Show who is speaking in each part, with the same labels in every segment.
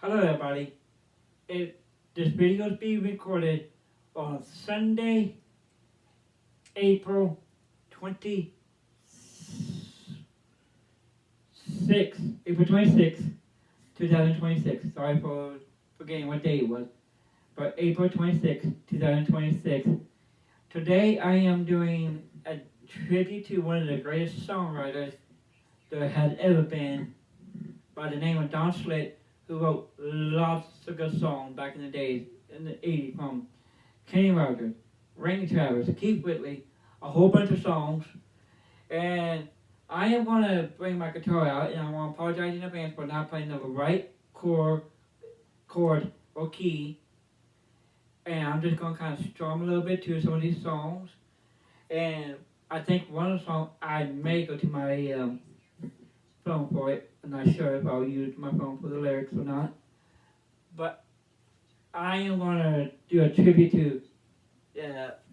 Speaker 1: Hello everybody. This video is being recorded on Sunday, April 26th, 2026. Sorry for forgetting what day it was. But April 26th, 2026. Today I am doing a tribute to one of the greatest songwriters there has ever been by the name of Don Schlitz, who wrote lots of good songs back in the days, in the 80s, from Kenny Rogers, Randy Travis, Keith Whitley, a whole bunch of songs. And I am going to bring my guitar out, and I want to apologize in advance for not playing the right chord or key. And I'm just going to kind of strum a little bit to some of these songs. And I think one of the songs, I may go to my phone for it. I'm not sure if I'll use my phone for the lyrics or not. But I am going to do a tribute to,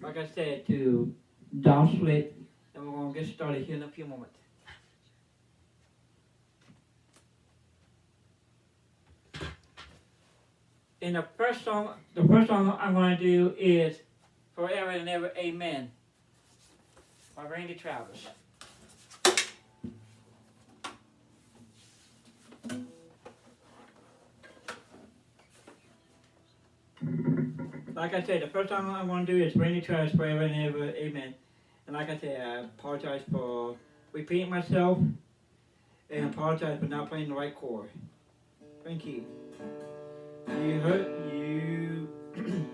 Speaker 1: like I said, to Don Schlitz, and we're going to get started here in a few moments. And the first song I'm going to do is Forever and Ever Amen by Randy Travis. Like I said, the first song I want to do is Randy Travis, Forever and Ever, Amen. And like I said, I apologize for repeating myself, and I apologize for not playing the right chord. Thank you. Here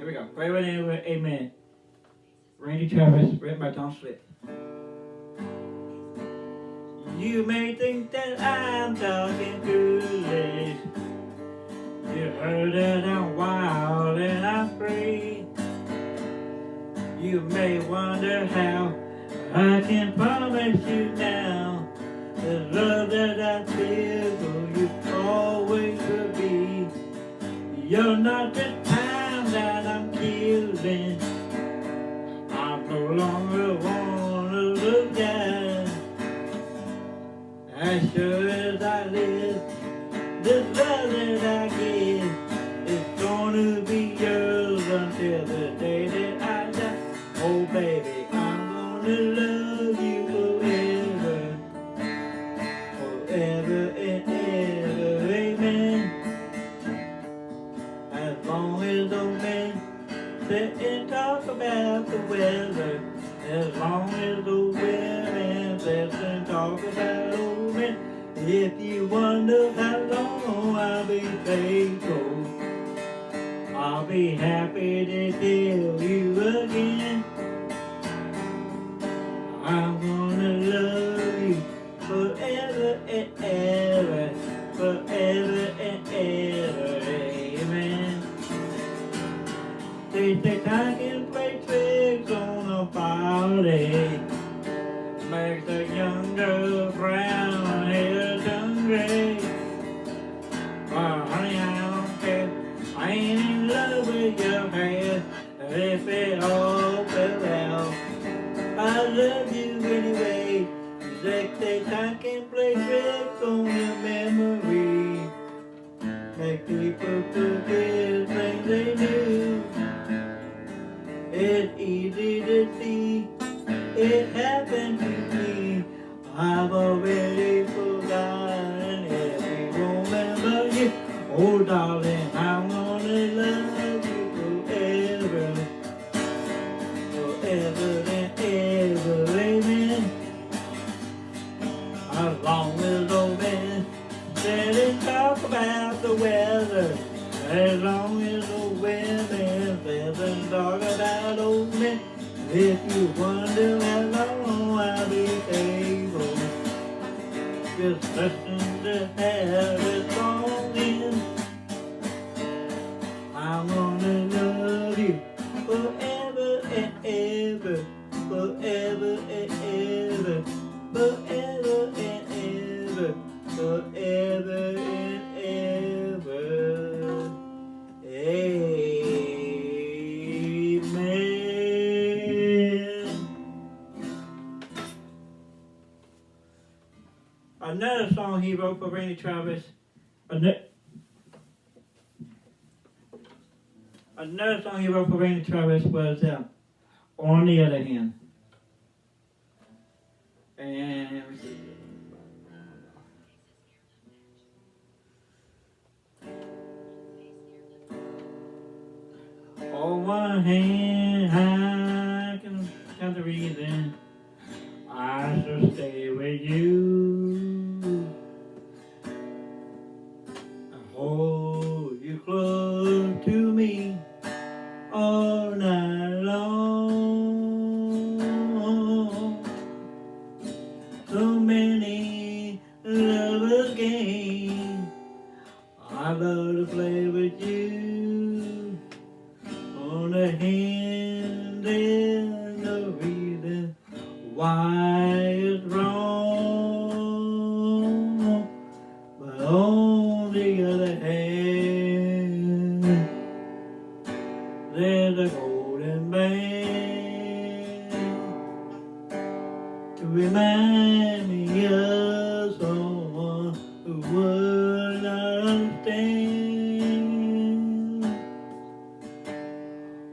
Speaker 1: we go. Forever and Ever, Amen. Randy Travis, written by Don Schlitz. You may think that I'm talking foolish. You heard that I'm wild and I'm free. You may wonder how I can promise you now the love that I feel for you always will be. You're not the time that I'm killing. I no longer wanna look down. As sure as I live, this love that I give is gonna be yours until the day that I die. Oh baby, I'm gonna love you forever, forever and ever, amen. As long as old men sit and talk about the weather, as long as the women sit and talk about old men. If you wonder how long I'll be faithful, I'll be happy to tell you again. I'm gonna love you forever and ever, forever and ever, amen. They think I can play tricks on a party, makes a young girl brown hair turn gray. Oh, honey, I don't care. I ain't in love with your hair. If it all fell out, I love you anyway. They I can play tricks on your memory, make people forget things they knew. It's easy to see it happened to me. I've already forgotten every moment but you. Oh darling, I'm gonna love you forever, forever and ever, amen. As long as old men sit and talk about the weather, as long as old women sit and talk about old men. If you wonder how long I'll be able, just listen to have it song in. I'm gonna love you forever and ever, forever and ever, forever and ever, forever and ever. Amen. Another song he wrote for Randy Travis. Another song he wrote for Randy Travis was On the Other Hand. And let me see. On one hand, I can count the reason I should stay with you. I hold you close to me all night long. So many lovers games I love to play with you. On the hand, there's no reason why it's wrong. But on the other hand, there's a golden band to remind me of someone who would not understand.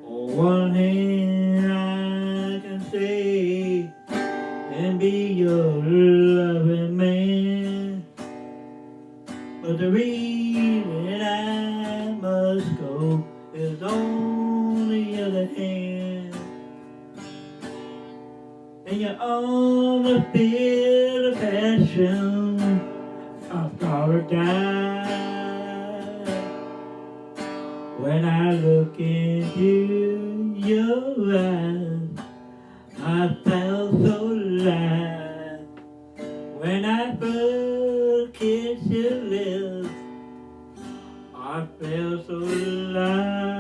Speaker 1: On one hand, I can stay and be your loving man, but the reason I must go is on the other hand. And you're on the field of passion, I'll start to die. When I look into your eyes, I felt so alive. When I first kissed your lips, I felt so alive.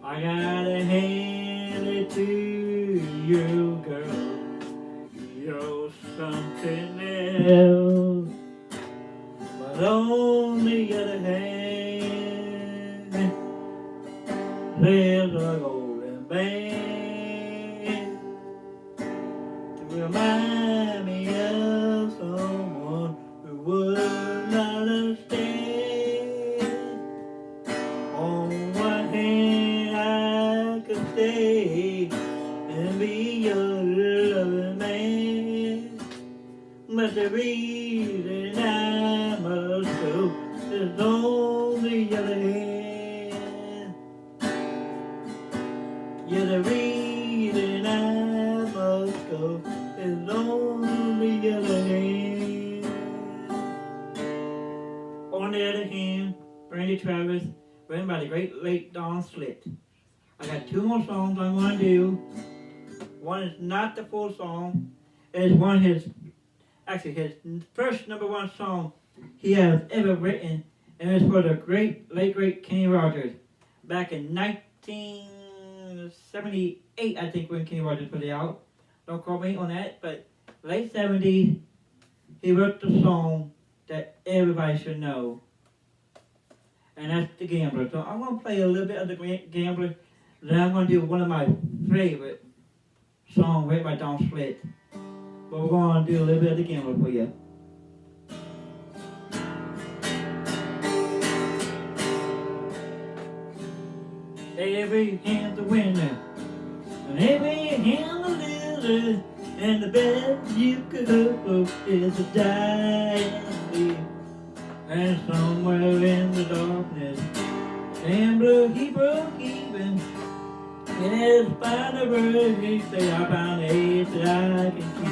Speaker 1: I gotta hand it to you, girl. You're something else. But on the other hand, there's a golden band to remind me of someone who would not understand. On one hand, I could stay and be your loving man, but the reason I must go is on the other hand. Yeah, the reason I must go is on the other hand. On the other hand, Randy Travis, written by the great late Don Schlitz. I got two more songs I'm going to do. One is not the full song. It's one of his first number one song he has ever written, and it's for the late great Kenny Rogers. Back in 1978, I think, when Kenny Rogers put it out. Don't quote me on that, but late 70s, he wrote the song that everybody should know. And that's The Gambler. So I'm going to play a little bit of The Gambler. Then I'm going to do one of my favorite songs written by Don Schlitz. But we're going to do a little bit of The Gambler for you. Every hand's a winner, and every hand's a loser, and the best you could hope for is a dynasty. And somewhere in the darkness, gambler, he broke even. In his final verse, he said, I found a ace that I can keep.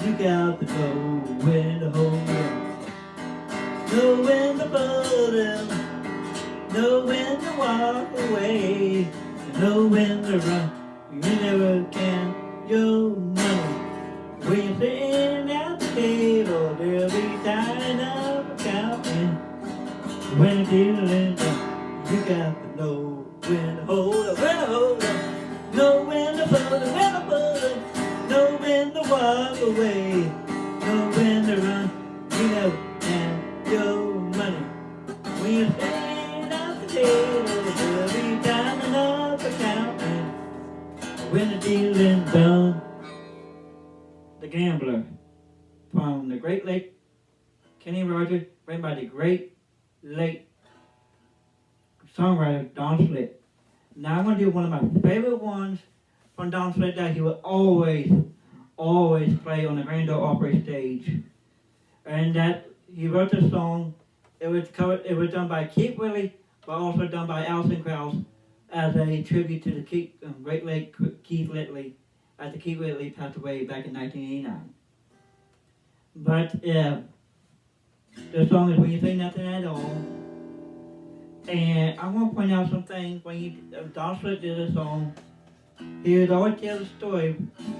Speaker 1: You got to know when to hold them, know when to put them, know when to walk away, know when to run. You never can your money. When you're sitting at the table, there'll be time enough for counting. When the dealing's done, you got to know when to hold up, when to hold up, know when to put it, when to put it, know when to walk away, know when to run. You never can your money. When you're sitting at the table, there'll be time enough for counting. When the dealing's done. The Gambler, from the great late Kenny Rogers, written by the great late songwriter Don Schlitz. Now I'm going to do one of my favorite ones from Don Schlitz that he would always play on the Grand Ole Opry stage. And that he wrote the song. It was done by Keith Whitley, but also done by Alison Krauss as a tribute to the great late Keith Whitley, after Keith Whitley passed away back in 1989. But the song is When You Say Nothing at All. And I want to point out some things. When Don Schlitz did a song, he would always tell the story.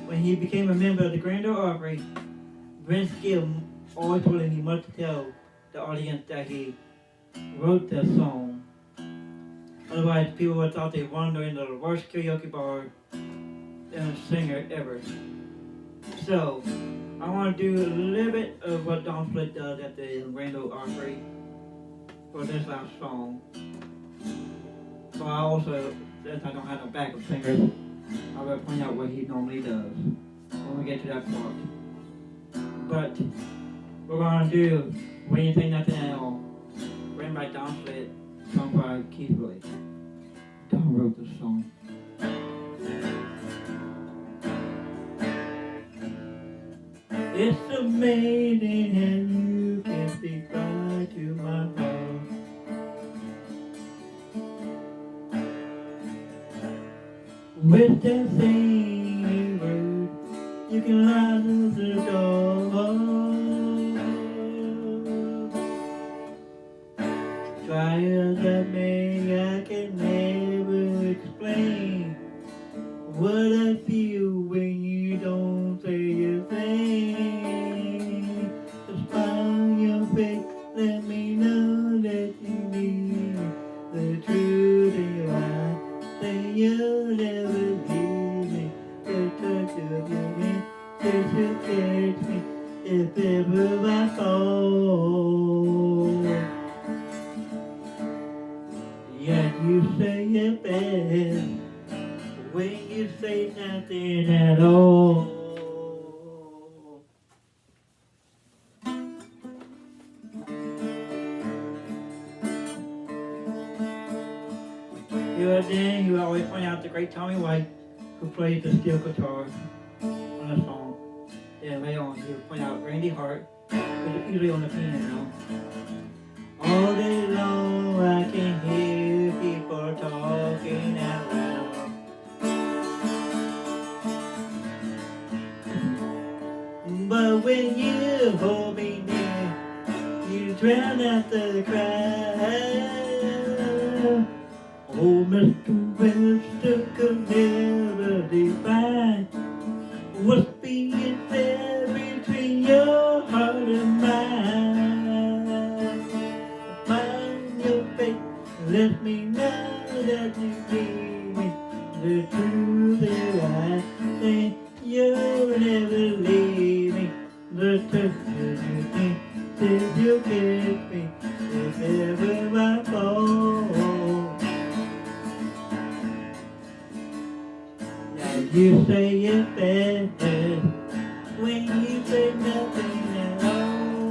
Speaker 1: When he became a member of the Grand Ole Opry, Vince Gill always told him he must tell the audience that he wrote that song. Otherwise, people would thought they wandered into the worst karaoke bar than a singer ever. So, I want to do a little bit of what Don Schlitz does at the Grand Ole Opry for this last song. So I also, since I don't have no backup singers, I will point out what he normally does when we get to that part. But we're going to do When You Say Nothing at All, written by Don Schlitz, sung by Keith Whitley. Don wrote the song. It's amazing how you can speak right to my heart. With that same word, you can light the door. Try as I may, I can never explain what I feel when you don't say a thing. The smile on your face, let me know that you need me. The truth in your eyes, say you'll never leave me. The touch of your hand says you'll catch me if ever I fall. Yeah, you say it best when you say nothing at all. Then you always point out the great Tommy White, who played the steel guitar on the song. Then later on, he would point out Randy Hart, who's usually on the piano. All day long, I can hear people talking out loud. But when you hold me near, you drown out the crowd. Oh, Mr. Webster could never define what's being there between your heart and mine. Find your face, let me know that you need me. The truth is I say you'll never leave me. The touch of your hand says you'll catch me if ever I fall. You say it best when you say nothing at all.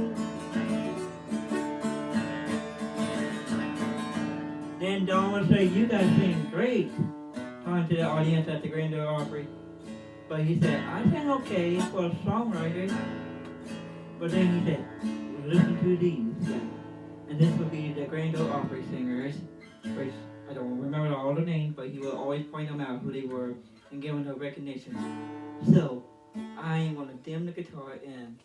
Speaker 1: Then Don would say, you guys sing great, talking to the audience at the Grand Ole Opry. But he said, I sing okay for a songwriter. But then he said, listen to these. And this would be the Grand Ole Opry singers, which I don't remember all the names, but he would always point them out who they were and give them no recognition. So, I am going to dim the guitar and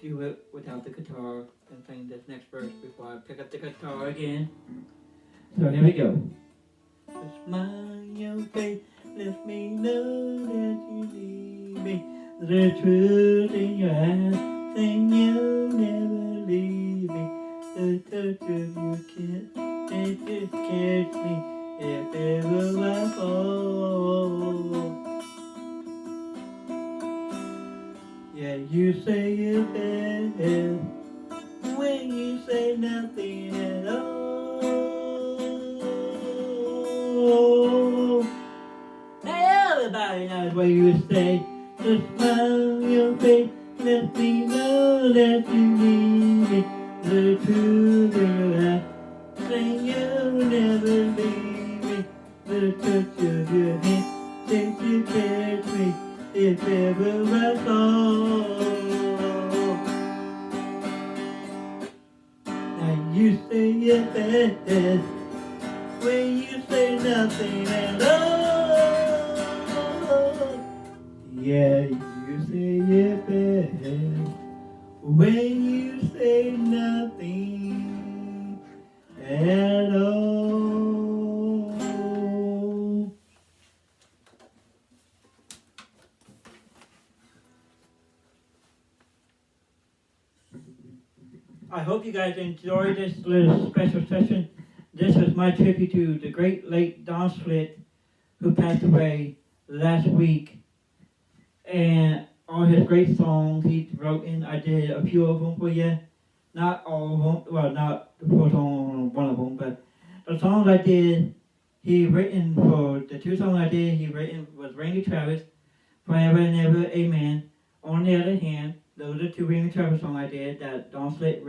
Speaker 1: do it without the guitar and sing this next verse before I pick up the guitar again. So, here we go. The smile on your face lets me know that you need me. The truth in your eyes saying you'll never leave me. The touch of your kiss, it just catch me if ever I fall. Yeah, you say it best when you say nothing at all. Now everybody knows what you say. The smile on your face lets me know that you need me. The truth in your eyes saying you'll best when you say nothing at all. Yeah, you say it best when you say nothing at all. I hope you guys enjoyed this little special session. This was my tribute to the great late Don Schlitz, who passed away last week, and all his great songs he wrote in. I did a few of them for you. Not all of them, well, not the full song on one of them, but the songs I did, he written for, the two songs I did, he written was Randy Travis, Forever and Ever, Amen. On the other hand, those are two Randy Travis songs I did that Don Schlitz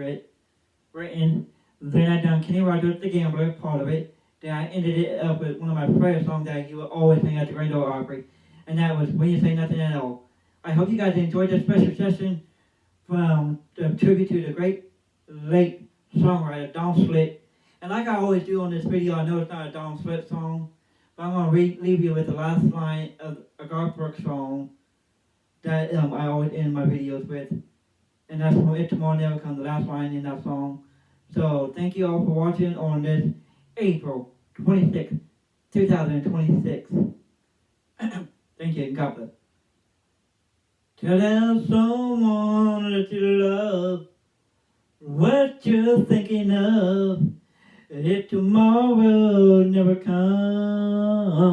Speaker 1: written. Then I done Kenny Rogers, The Gambler, part of it. Then I ended it up with one of my favorite songs that he would always sing at the Grand Ole Opry, and that was When You Say Nothing at All. I hope you guys enjoyed this special session from the tribute to the great late songwriter Don Schlitz. And like I always do on this video, I know it's not a Don Schlitz song, but I'm going to leave you with the last line of a Garth Brooks song that I always end my videos with. And that's from It Tomorrow Never Comes, the last line in that song. So thank you all for watching on this April 26th, 2026. Thank you and God bless. Tell someone that you love what you're thinking of. If tomorrow never comes.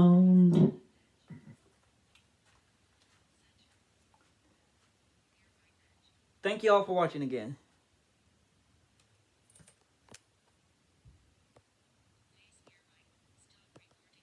Speaker 1: Thank you all for watching again.